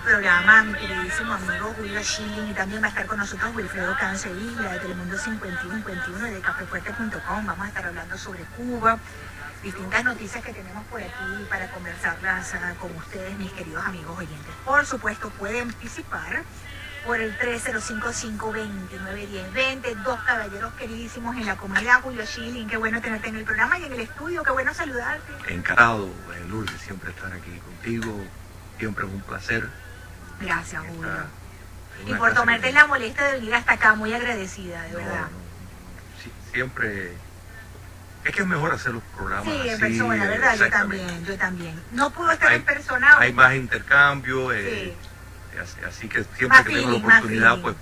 programa mi queridísimo amigo Julio Schilling, y también va a estar con nosotros Wilfredo Cancevilla de Telemundo 51 de cafefuerte.com. Vamos a estar hablando sobre Cuba, distintas noticias que tenemos por aquí para conversarlas con ustedes, mis queridos amigos oyentes. Por supuesto, pueden participar por el 305-529-1020. Dos caballeros queridísimos en la comunidad. Julio Schilling, qué bueno tenerte en el programa y en el estudio, qué bueno saludarte. Encantado, Lourdes, siempre estar aquí contigo, siempre es un placer. Gracias, Julio. Y por tomarte la molestia de venir hasta acá, muy agradecida, de verdad. Sí, siempre, es que es mejor hacer los programas sí, en así, persona, ¿verdad? Yo también. No pudo estar en persona. Hay más intercambio, sí. Así que siempre más que tengo la oportunidad, pues,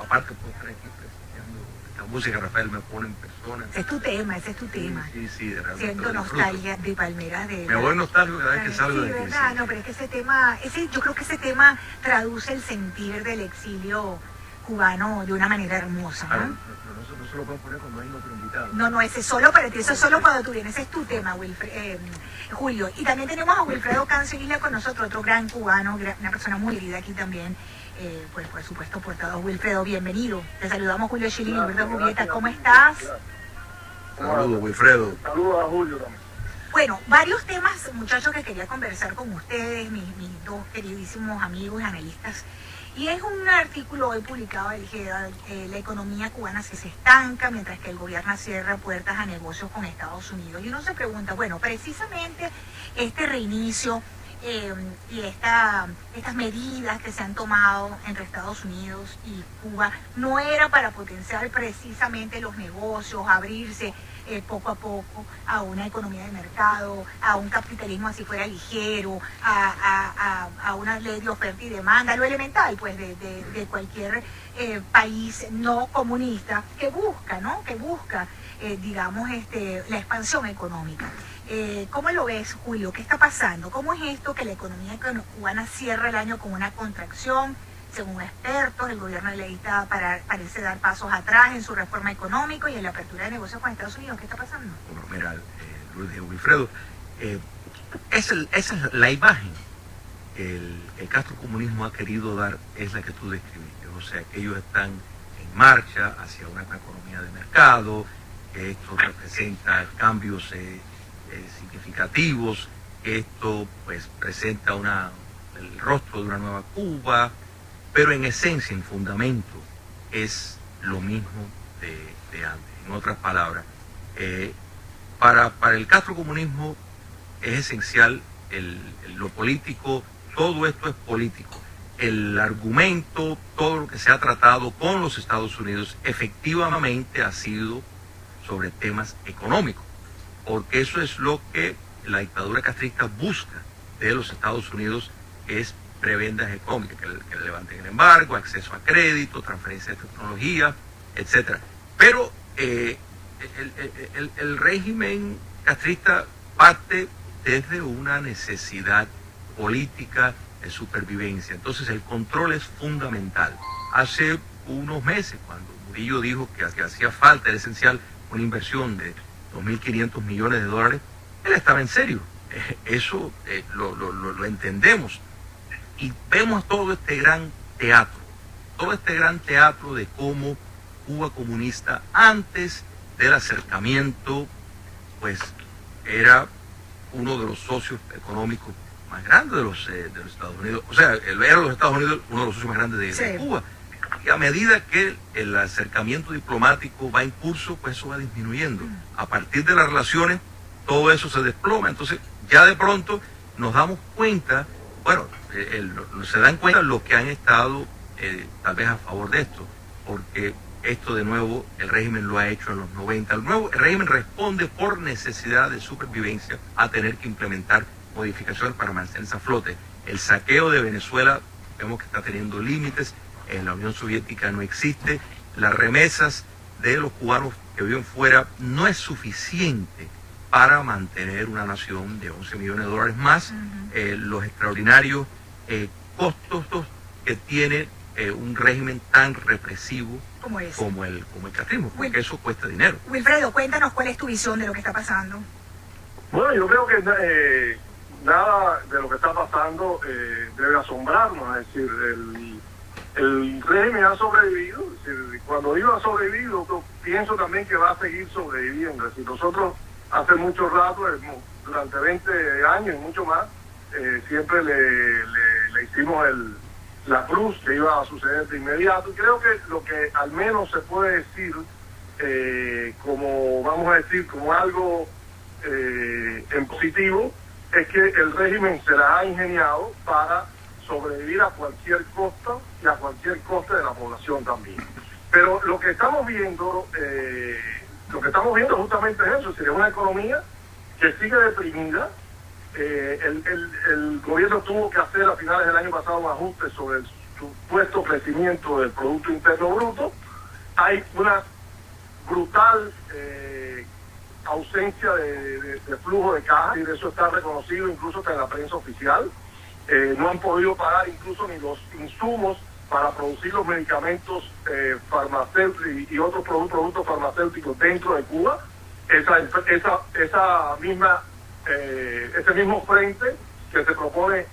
aparte puedo estar aquí presentando esta música, Rafael me pone en persona. Ese es tu tema. Sí, de realmente siento nostalgia de Palmeras de... Me voy nostálgico cada vez que salgo de aquí. ¿Verdad? Sí. No, pero es que yo creo que ese tema traduce el sentir del exilio cubano de una manera hermosa, ¿no? No se lo pueden poner cuando hay otro invitado. No, ese es solo para ti, eso es solo cuando tú vienes, ese es tu tema, Julio. Y también tenemos a Wilfredo Cancevilla con nosotros, otro gran cubano, una persona muy querida aquí también, pues por supuesto portado. Wilfredo, bienvenido. Te saludamos, Julio Schilling, Alberto Julieta, ¿cómo estás? Saludos, Wilfredo. Saludos a Julio también. Bueno, varios temas, muchachos, que quería conversar con ustedes, mis dos queridísimos amigos y analistas. Y es un artículo hoy publicado del Herald, la economía cubana se estanca mientras que el gobierno cierra puertas a negocios con Estados Unidos. Y uno se pregunta, bueno, precisamente este reinicio y estas medidas que se han tomado entre Estados Unidos y Cuba no era para potenciar precisamente los negocios, abrirse poco a poco a una economía de mercado, a un capitalismo así fuera ligero, a una ley de oferta y demanda, lo elemental pues de cualquier país no comunista que busca, ¿no? Digamos, la expansión económica. ¿Cómo lo ves, Julio? ¿Qué está pasando? ¿Cómo es esto que la economía cubana cierra el año con una contracción? Según expertos, el gobierno leísta parece dar pasos atrás en su reforma económica y en la apertura de negocios con Estados Unidos. ¿Qué está pasando? Bueno, mira, Lourdes, Wilfredo, esa es la imagen que el castrocomunismo ha querido dar, es la que tú describiste. O sea, que ellos están en marcha hacia una economía de mercado, que esto representa cambios significativos, que esto pues presenta el rostro de una nueva Cuba, pero en esencia, en fundamento, es lo mismo de antes. En otras palabras, para el castrocomunismo es esencial lo político, todo esto es político. El argumento, todo lo que se ha tratado con los Estados Unidos, efectivamente ha sido sobre temas económicos, porque eso es lo que la dictadura castrista busca de los Estados Unidos, es prebendas económicas, que le levanten el embargo, acceso a crédito, transferencia de tecnología, etcétera. Pero el régimen castrista parte desde una necesidad política de supervivencia. Entonces el control es fundamental. Hace unos meses, cuando Murillo dijo que hacía falta, era esencial, una inversión de 2.500 millones de dólares, él estaba en serio. Eso lo entendemos. Y vemos todo este gran teatro de cómo Cuba comunista, antes del acercamiento, pues era uno de los socios económicos más grandes de los Estados Unidos. O sea, era los Estados Unidos uno de los socios más grandes de Cuba. Y a medida que el acercamiento diplomático va en curso, pues eso va disminuyendo. A partir de las relaciones, todo eso se desploma. Entonces, ya de pronto nos damos cuenta, bueno, se dan cuenta los que han estado tal vez a favor de esto, porque esto de nuevo el régimen lo ha hecho en los 90. El régimen responde por necesidad de supervivencia a tener que implementar modificaciones para mantenerse a flote. El saqueo de Venezuela vemos que está teniendo límites, en la Unión Soviética no existe, las remesas de los cubanos que viven fuera no es suficiente para mantener una nación de 11 millones de dólares más, los extraordinarios costos que tiene un régimen tan represivo como el castrismo, porque eso cuesta dinero. Wilfredo, cuéntanos cuál es tu visión de lo que está pasando. Bueno, yo creo que nada de lo que está pasando debe asombrarnos. Es decir, el régimen ha sobrevivido. Es decir, cuando digo ha sobrevivido, pienso también que va a seguir sobreviviendo. Es decir, nosotros hace mucho rato, durante 20 años y mucho más, siempre le hicimos la cruz que iba a suceder de inmediato. Y creo que lo que al menos se puede decir, como vamos a decir, como algo en positivo, es que el régimen se la ha ingeniado para sobrevivir a cualquier costa y a cualquier coste de la población también. Pero lo que estamos viendo justamente es eso, es decir, es una economía que sigue deprimida. El gobierno tuvo que hacer a finales del año pasado un ajuste sobre el supuesto crecimiento del Producto Interno Bruto. Hay una brutal ausencia de flujo de caja, y de eso está reconocido incluso hasta en la prensa oficial. No han podido pagar incluso ni los insumos para producir los medicamentos farmacéuticos y otros productos farmacéuticos dentro de Cuba. Ese mismo frente que se propone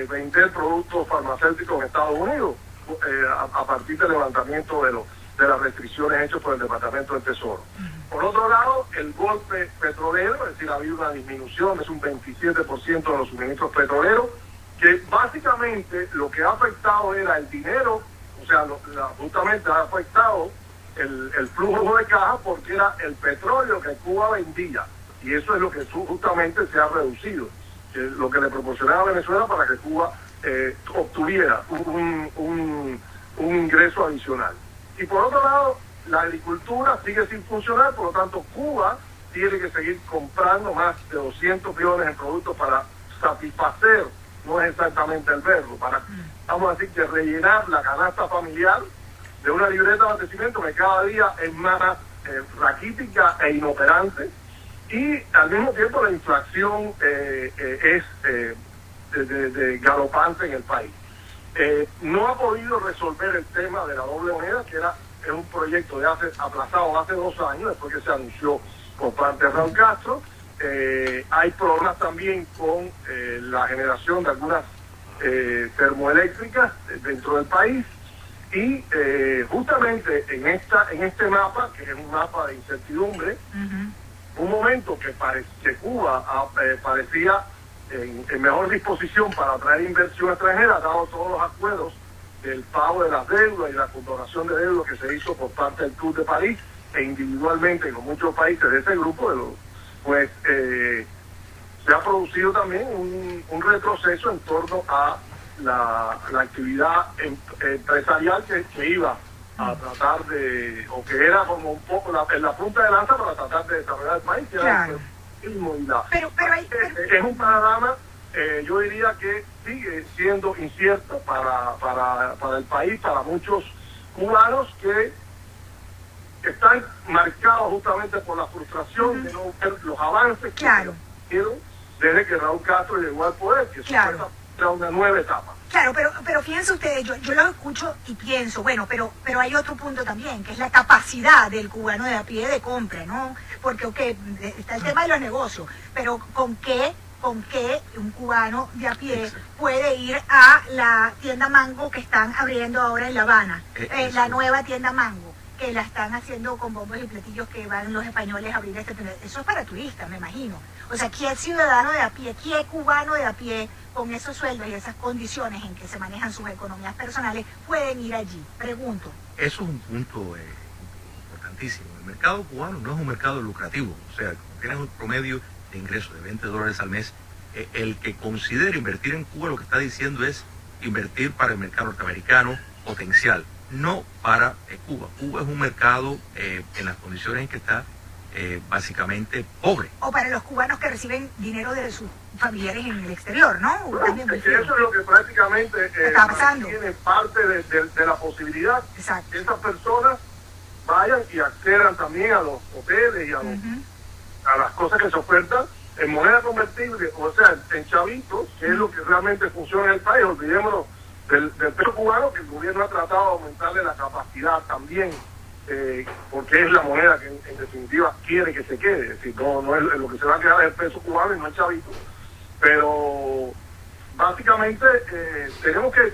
vender productos farmacéuticos en Estados Unidos a partir del levantamiento de las restricciones hechas por el Departamento del Tesoro. Por otro lado, el golpe petrolero, es decir, ha habido una disminución, es un 27% de los suministros petroleros, que básicamente lo que ha afectado era el dinero, o sea, justamente ha afectado el flujo de caja, porque era el petróleo que Cuba vendía, y eso es lo que justamente se ha reducido, lo que le proporcionaba a Venezuela para que Cuba obtuviera un ingreso adicional. Y por otro lado, la agricultura sigue sin funcionar, por lo tanto Cuba tiene que seguir comprando más de 200 millones en productos para satisfacer, no es exactamente el verbo, para, vamos a decir, que rellenar la canasta familiar de una libreta de abastecimiento que cada día es más raquítica e inoperante, y al mismo tiempo la inflación es galopante en el país. No ha podido resolver el tema de la doble moneda, que es un proyecto aplazado hace 2 años, después que se anunció por parte de Raúl Castro. Hay problemas también con la generación de algunas termoeléctricas dentro del país, y justamente en este mapa, que es un mapa de incertidumbre, un momento que Cuba parecía en mejor disposición para atraer inversión extranjera, dado todos los acuerdos del pago de las deudas y la condonación de deudas que se hizo por parte del Club de París e individualmente con muchos países de ese grupo, pues se ha producido también un retroceso en torno a la actividad empresarial que iba a tratar o que era como un poco en la punta de lanza para tratar de desarrollar el país, que era el turismo y es un panorama, yo diría que sigue siendo incierto para el país, para muchos cubanos que están marcados justamente por la frustración de no ver los avances que hicieron desde que Raúl Castro llegó al poder, que era una nueva etapa. Claro, pero fíjense ustedes, yo lo escucho y pienso, bueno, pero hay otro punto también, que es la capacidad del cubano de a pie de compra, ¿no? Porque, está el tema de los negocios, pero ¿con qué un cubano de a pie puede ir a la tienda Mango que están abriendo ahora en La Habana, la nueva tienda Mango, que la están haciendo con bombos y platillos, que van los españoles a abrir eso es para turistas, me imagino? O sea, ¿qué ciudadano de a pie, qué cubano de a pie, con esos sueldos y esas condiciones en que se manejan sus economías personales, pueden ir allí? Pregunto. Eso es un punto importantísimo. El mercado cubano no es un mercado lucrativo. O sea, tienes un promedio de ingresos de $20 al mes. El que considere invertir en Cuba, lo que está diciendo es invertir para el mercado norteamericano potencial, no para Cuba. Cuba es un mercado en las condiciones en que está básicamente pobre. O para los cubanos que reciben dinero de sus familiares en el exterior, ¿no? También eso es lo que prácticamente está pasando. Tiene parte de la posibilidad. Exacto. Que esas personas vayan y accedan también a los hoteles y a las cosas que se ofertan en moneda convertible, o sea, en chavitos, que es lo que realmente funciona en el país. Olvidémonos del peso cubano, que el gobierno ha tratado de aumentarle la capacidad también, porque es la moneda que en definitiva quiere que se quede. Es decir, no es lo que se va a quedar es el peso cubano y no el chavito. Pero básicamente tenemos que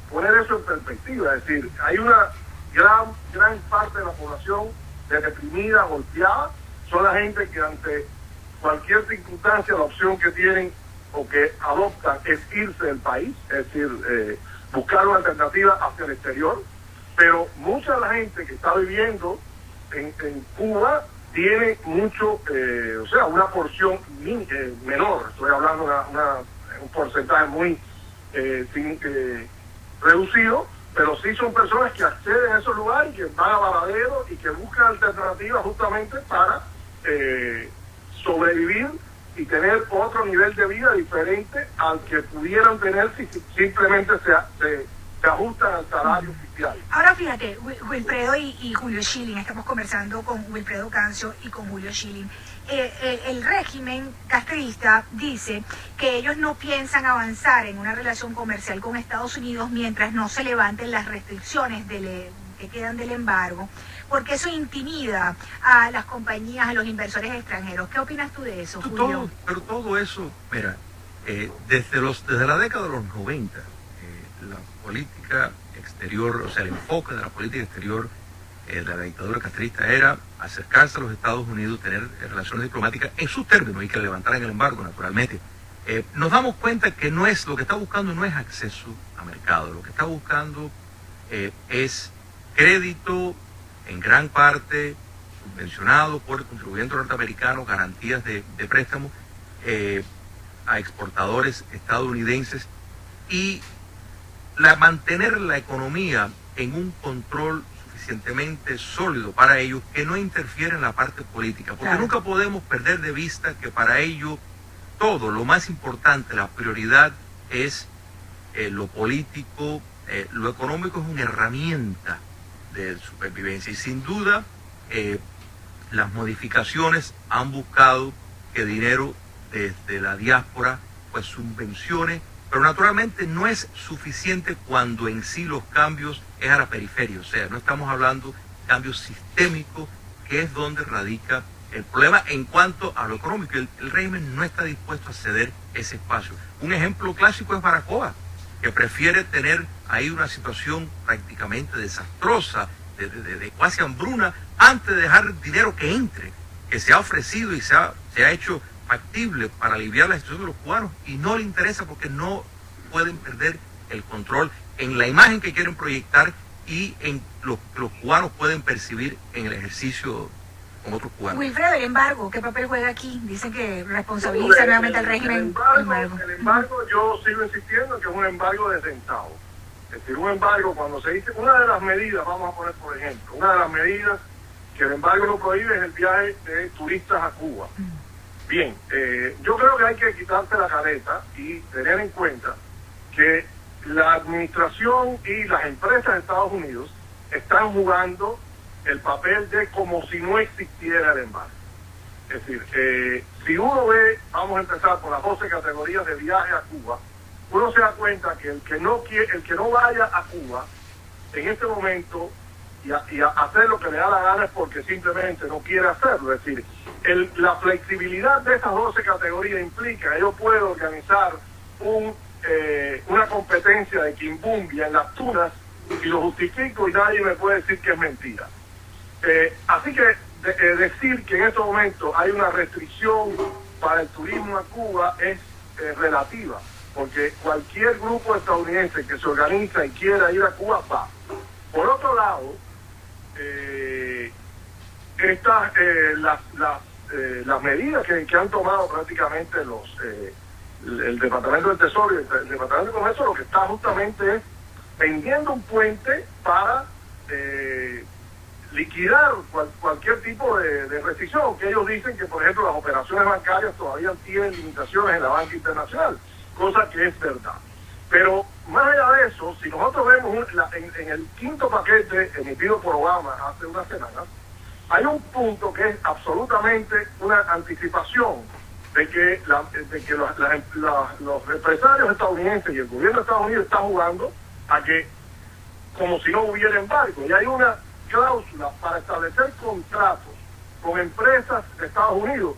poner eso en perspectiva, es decir, hay una gran parte de la población deprimida, golpeada, son la gente que ante cualquier circunstancia la opción que tienen o que adoptan es irse del país, es decir, buscar una alternativa hacia el exterior, pero mucha de la gente que está viviendo en Cuba tiene mucho, o sea, una porción menor, estoy hablando de un porcentaje muy reducido, pero sí son personas que acceden a esos lugares y que van a Varadero y que buscan alternativas justamente para sobrevivir y tener otro nivel de vida diferente al que pudieran tener si simplemente se ajustan al salario oficial. Ahora fíjate, Wilfredo y Julio Schilling, estamos conversando con Wilfredo Cancio y con Julio Schilling. El régimen castrista dice que ellos no piensan avanzar en una relación comercial con Estados Unidos mientras no se levanten las restricciones que quedan del embargo, porque eso intimida a las compañías, a los inversores extranjeros. ¿Qué opinas tú de eso, Julio? Pero todo eso, mira, desde la década de los 90, la política exterior, o sea, el enfoque de la política exterior de la dictadura castrista era acercarse a los Estados Unidos, tener relaciones diplomáticas en sus términos y que levantaran el embargo, naturalmente. Nos damos cuenta que lo que está buscando no es acceso a mercado, lo que está buscando es crédito en gran parte subvencionado por el contribuyente norteamericano, garantías de préstamo a exportadores estadounidenses y mantener la economía en un control suficientemente sólido para ellos que no interfiere en la parte política, porque claro, nunca podemos perder de vista que para ellos todo, lo más importante, la prioridad es lo político, lo económico es una herramienta de supervivencia y sin duda las modificaciones han buscado que dinero desde la diáspora pues subvencione, pero naturalmente no es suficiente cuando en sí los cambios es a la periferia, o sea, no estamos hablando de cambios sistémicos, que es donde radica el problema en cuanto a lo económico. El régimen no está dispuesto a ceder ese espacio. Un ejemplo clásico es Barack Obama, que prefiere tener ahí una situación prácticamente desastrosa, de casi hambruna, antes de dejar dinero que entre, que se ha ofrecido y se ha hecho factible para aliviar la situación de los cubanos, y no le interesa porque no pueden perder el control en la imagen que quieren proyectar y en lo que los cubanos pueden percibir en el ejercicio con otros cubanos. Wilfredo, el embargo, ¿qué papel juega aquí? Dicen que responsabiliza nuevamente al régimen. El embargo, yo sigo insistiendo en que es un embargo de centavos. Es decir, un embargo, cuando se dice, una de las medidas, vamos a poner por ejemplo, una de las medidas que el embargo no prohíbe es el viaje de turistas a Cuba. Bien, yo creo que hay que quitarse la careta y tener en cuenta que la administración y las empresas de Estados Unidos están jugando el papel de como si no existiera el embargo. Es decir, si uno ve, vamos a empezar por las 12 categorías de viaje a Cuba, uno se da cuenta que el que no vaya a Cuba en este momento y a hacer lo que le da la gana es porque simplemente no quiere hacerlo. Es decir, la flexibilidad de esas 12 categorías implica que yo puedo organizar una competencia de quimbundia en las tunas y lo justifico y nadie me puede decir que es mentira. Así que decir que en este momento hay una restricción para el turismo a Cuba es relativa, porque cualquier grupo estadounidense que se organiza y quiera ir a Cuba va. Por otro lado, las medidas que han tomado prácticamente el Departamento del Tesoro y el Departamento de Comercio, lo que está justamente es vendiendo un puente para liquidar cualquier tipo de restricción, que ellos dicen que, por ejemplo, las operaciones bancarias todavía tienen limitaciones en la banca internacional, cosa que es verdad. Pero más allá de eso, si nosotros vemos en el quinto paquete emitido por Obama hace unas semanas, hay un punto que es absolutamente una anticipación de que los empresarios estadounidenses y el gobierno de Estados Unidos están jugando a que como si no hubiera embargo. Y hay una cláusula para establecer contratos con empresas de Estados Unidos,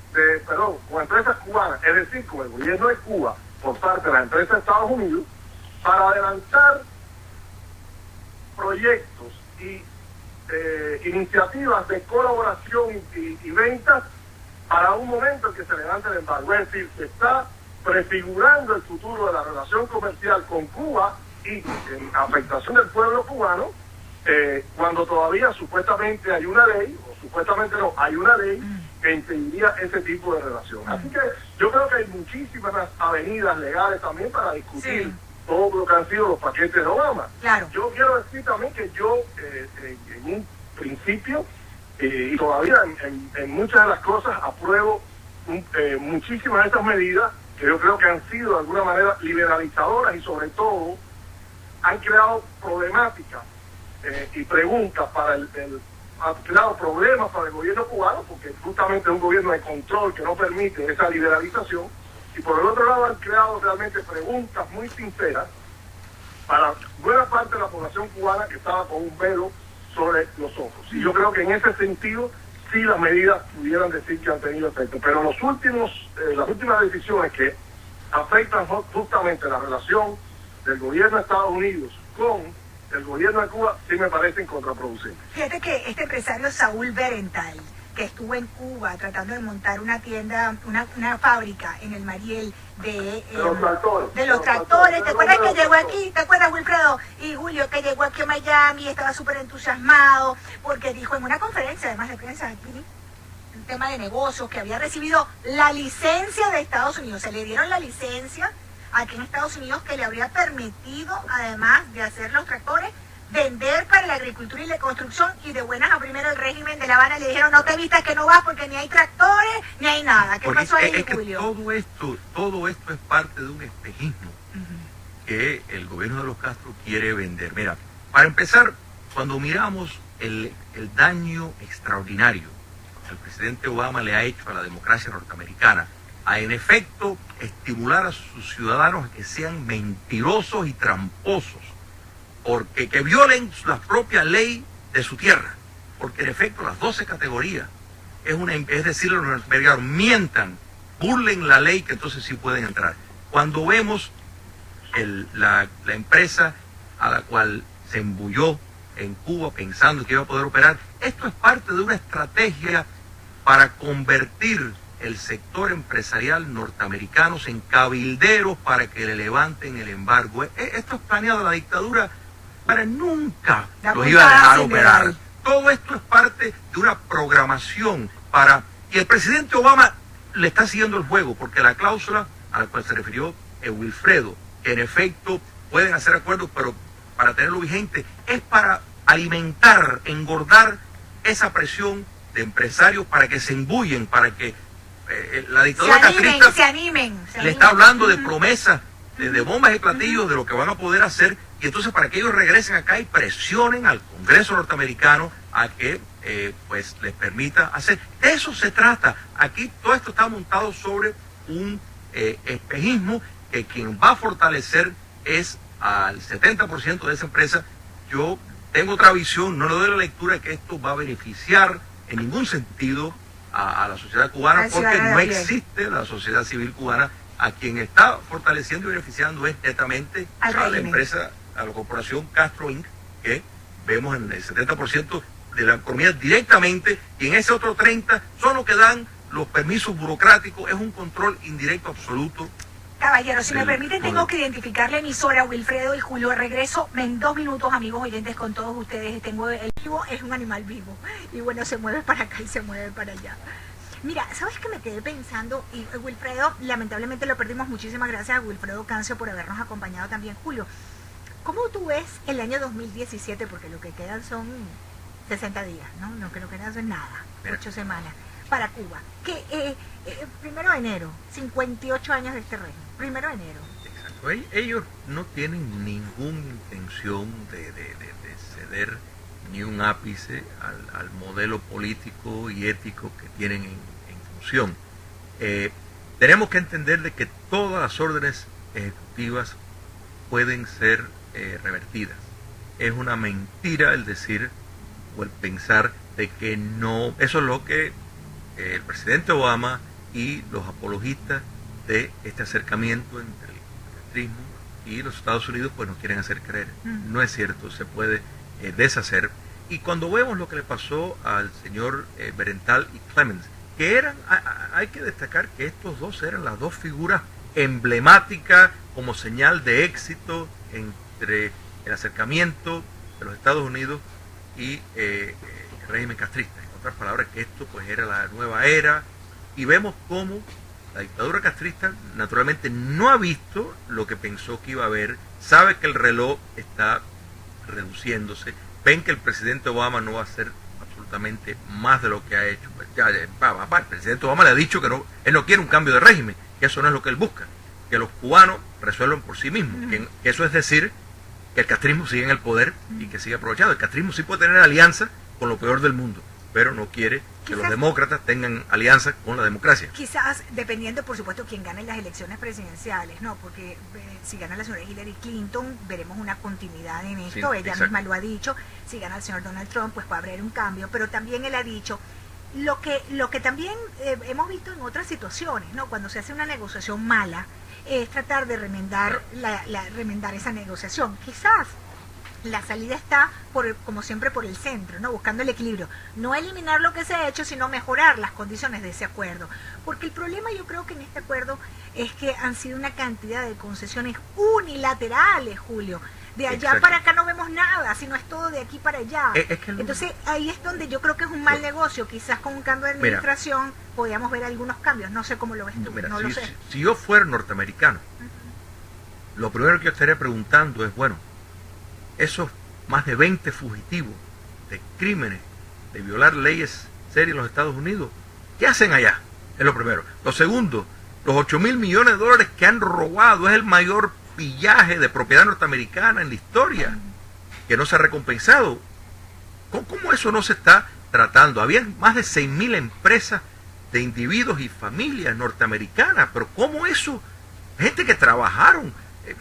con empresas cubanas, es decir, con el gobierno de Cuba, por parte de las empresas de Estados Unidos, para adelantar proyectos y iniciativas de colaboración y ventas para un momento en que se levante el embargo. Es decir, se está prefigurando el futuro de la relación comercial con Cuba y en afectación del pueblo cubano, cuando todavía supuestamente hay una ley, o supuestamente no, hay una ley que impediría ese tipo de relación. Así que yo creo que hay muchísimas avenidas legales también para discutir todo lo que han sido los paquetes de Obama. Claro. Yo quiero decir también que yo, en un principio, y todavía en muchas de las cosas, apruebo muchísimas de estas medidas que yo creo que han sido de alguna manera liberalizadoras y sobre todo han creado problemáticas y preguntas han creado problemas para el gobierno cubano, porque justamente es un gobierno de control que no permite esa liberalización, y por el otro lado han creado realmente preguntas muy sinceras para buena parte de la población cubana que estaba con un velo sobre los ojos. Y yo creo que en ese sentido sí las medidas pudieran decir que han tenido efecto, pero las últimas decisiones que afectan justamente la relación del gobierno de Estados Unidos con el gobierno de Cuba sí me parecen contraproducentes. Fíjate que este empresario Saúl Berental, que estuvo en Cuba tratando de montar una tienda, una fábrica en el Mariel de los tractores. ¿Te acuerdas que llegó aquí? ¿Te acuerdas, Wilfredo? Y Julio, que llegó aquí a Miami, estaba súper entusiasmado, porque dijo en una conferencia, además de prensa aquí, un tema de negocios, que había recibido la licencia de Estados Unidos. Se le dieron la licencia aquí en Estados Unidos que le habría permitido, además de hacer los tractores, vender para la agricultura y la construcción, y de buenas a primero el régimen de La Habana le dijeron no te vistas que no vas porque ni hay tractores ni hay nada. ¿Qué pasó ahí, Julio? Todo esto es parte de un espejismo que el gobierno de los Castro quiere vender. Mira, para empezar, cuando miramos el daño extraordinario que el presidente Obama le ha hecho a la democracia norteamericana, a en efecto estimular a sus ciudadanos a que sean mentirosos y tramposos, porque que violen la propia ley de su tierra, porque en efecto las 12 categorías es decir, los norteamericanos mientan, burlen la ley, que entonces sí pueden entrar. Cuando vemos la empresa a la cual se embulló en Cuba pensando que iba a poder operar, esto es parte de una estrategia para convertir el sector empresarial norteamericano en cabilderos para que le levanten el embargo. Esto es planeado, la dictadura para nunca los iba a dejar operar. Todo esto es parte de una programación para... Y el presidente Obama le está siguiendo el juego, porque la cláusula a la cual se refirió Wilfredo, que en efecto pueden hacer acuerdos, pero para tenerlo vigente, es para alimentar, engordar esa presión de empresarios para que se embullen, para que la dictadura castrista se animen. Le está hablando de promesas, de bombas y platillos, de lo que van a poder hacer, y entonces para que ellos regresen acá y presionen al Congreso norteamericano a que pues les permita hacer. De eso se trata. Aquí todo esto está montado sobre un espejismo que quien va a fortalecer es al 70% de esa empresa. Yo tengo otra visión, no le doy la lectura de que esto va a beneficiar en ningún sentido a la sociedad cubana, porque no existe la sociedad civil cubana. A quien está fortaleciendo y beneficiando es netamente a la empresa, a la corporación Castro Inc., que vemos en el 70% de la economía directamente, y en ese otro 30% son los que dan los permisos burocráticos. Es un control indirecto absoluto. Caballero, si me permiten, tengo que identificar la emisora. Wilfredo y Julio, regreso en 2 minutos, amigos oyentes, con todos ustedes. Tengo el vivo, es un animal vivo, y bueno, se mueve para acá y se mueve para allá. Mira, ¿sabes qué me quedé pensando? Y Wilfredo, lamentablemente lo perdimos. Muchísimas gracias a Wilfredo Cancio por habernos acompañado también. Julio, ¿cómo tú ves el año 2017? Porque lo que quedan son 60 días, ¿no? Lo que quedan son nada, 8 semanas para Cuba. Que 1 de enero, 58 años de este régimen, 1 de enero. Exacto. Ellos no tienen ninguna intención de ceder ni un ápice al modelo político y ético que tienen en función. Tenemos que entender de que todas las órdenes ejecutivas pueden ser revertidas. Es una mentira el decir o el pensar de que no. Eso es lo que el presidente Obama y los apologistas de este acercamiento entre el castrismo y los Estados Unidos, pues nos quieren hacer creer. No es cierto, se puede deshacer. Y cuando vemos lo que le pasó al señor Berental y Clemens, que eran, hay que destacar que estos dos eran las dos figuras emblemáticas como señal de éxito entre el acercamiento de los Estados Unidos y el régimen castrista. En otras palabras, que esto pues era la nueva era, y vemos cómo la dictadura castrista naturalmente no ha visto lo que pensó que iba a haber, sabe que el reloj está reduciéndose, ven que el presidente Obama no va a hacer absolutamente más de lo que ha hecho. El presidente Obama le ha dicho que no, él no quiere un cambio de régimen, que eso no es lo que él busca, que los cubanos resuelvan por sí mismos, que eso es decir, que el castrismo siga en el poder y que siga aprovechado. El castrismo sí puede tener alianza con lo peor del mundo, pero no quiere que los demócratas tengan alianza con la democracia. Quizás, dependiendo, por supuesto, quién gane las elecciones presidenciales, ¿no? Porque si gana la señora Hillary Clinton, veremos una continuidad en esto, Sí, ella exacto. misma lo ha dicho. Si gana el señor Donald Trump, pues va a haber un cambio, pero también él ha dicho lo que también hemos visto en otras situaciones, ¿no? Cuando se hace una negociación mala, es tratar de remendar, remendar esa negociación. Quizás la salida está, como siempre, por el centro, ¿no? Buscando el equilibrio. No eliminar lo que se ha hecho, sino mejorar las condiciones de ese acuerdo. Porque el problema, yo creo que en este acuerdo, es que han sido una cantidad de concesiones unilaterales, Julio. De allá Exacto. para acá no vemos nada, sino es todo de aquí para allá. Es que Entonces, ahí es donde yo creo que es un mal negocio. Quizás con un cambio de administración podíamos ver algunos cambios. No sé cómo lo ves tú, Mira, no lo sé. si yo fuera norteamericano, lo primero que yo estaría preguntando es, bueno, esos más de 20 fugitivos de crímenes, de violar leyes serias en los Estados Unidos, ¿qué hacen allá? Es lo primero. Lo segundo, los 8.000 millones de dólares que han robado es el mayor pillaje de propiedad norteamericana en la historia, que no se ha recompensado. ¿Cómo eso no se está tratando? Había más de 6.000 empresas de individuos y familias norteamericanas, pero ¿cómo eso? Gente que trabajaron.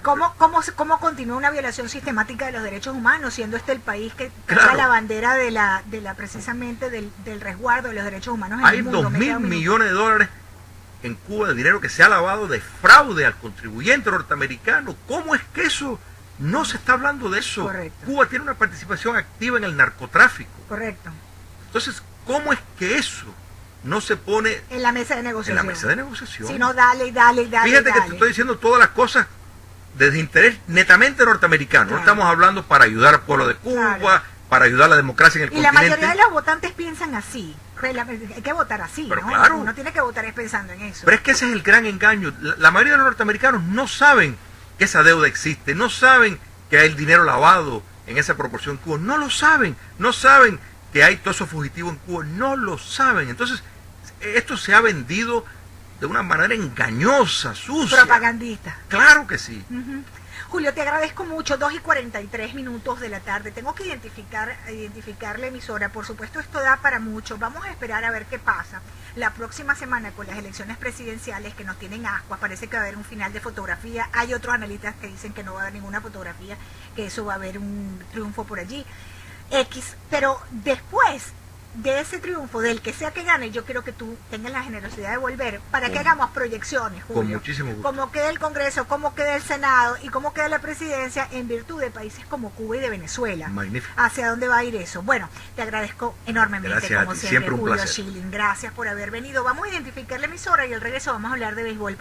¿Cómo continúa una violación sistemática de los derechos humanos, siendo este el país que Claro. trae la bandera de la precisamente del resguardo de los derechos humanos en Hay el mundo? 2.000 millones de dólares en Cuba de dinero que se ha lavado de fraude al contribuyente norteamericano. ¿Cómo es que eso no se está hablando de eso? Correcto. Cuba tiene una participación activa en el narcotráfico. Correcto. Entonces, ¿cómo es que eso no se pone En la mesa de en negociación. la mesa de negociación? Si no, dale. Fíjate que te estoy diciendo todas las cosas desde interés netamente norteamericano. Claro. No estamos hablando para ayudar al pueblo de Cuba, Claro. para ayudar a la democracia en el Y la continente. mayoría de los votantes piensan así. Hay que votar así, Pero ¿no? claro. Uno tiene que votar pensando en eso. Pero es que ese es el gran engaño. La mayoría de los norteamericanos no saben que esa deuda existe, no saben que hay el dinero lavado en esa proporción en Cuba, no lo saben, no saben que hay todos esos fugitivos en Cuba, no lo saben. Entonces, esto se ha vendido de una manera engañosa, sucia. Propagandista. Claro que sí. Ujú. Julio, te agradezco mucho, 2:43 de la tarde. Tengo que identificar la emisora. Por supuesto, esto da para mucho. Vamos a esperar a ver qué pasa la próxima semana con las elecciones presidenciales que nos tienen ascuas. Parece que va a haber un final de fotografía. Hay otros analistas que dicen que no va a haber ninguna fotografía, que eso va a haber un triunfo por allí. Pero después de ese triunfo, del que sea que gane, yo quiero que tú tengas la generosidad de volver para que hagamos proyecciones, Julio. Con muchísimo gusto. Cómo queda el Congreso, cómo queda el Senado y cómo queda la presidencia en virtud de países como Cuba y de Venezuela. Magnífico. ¿Hacia dónde va a ir eso? Bueno, te agradezco enormemente, Gracias a como ti, siempre, siempre un Julio placer. Schilling. Gracias por haber venido. Vamos a identificar la emisora y al regreso vamos a hablar de béisbol.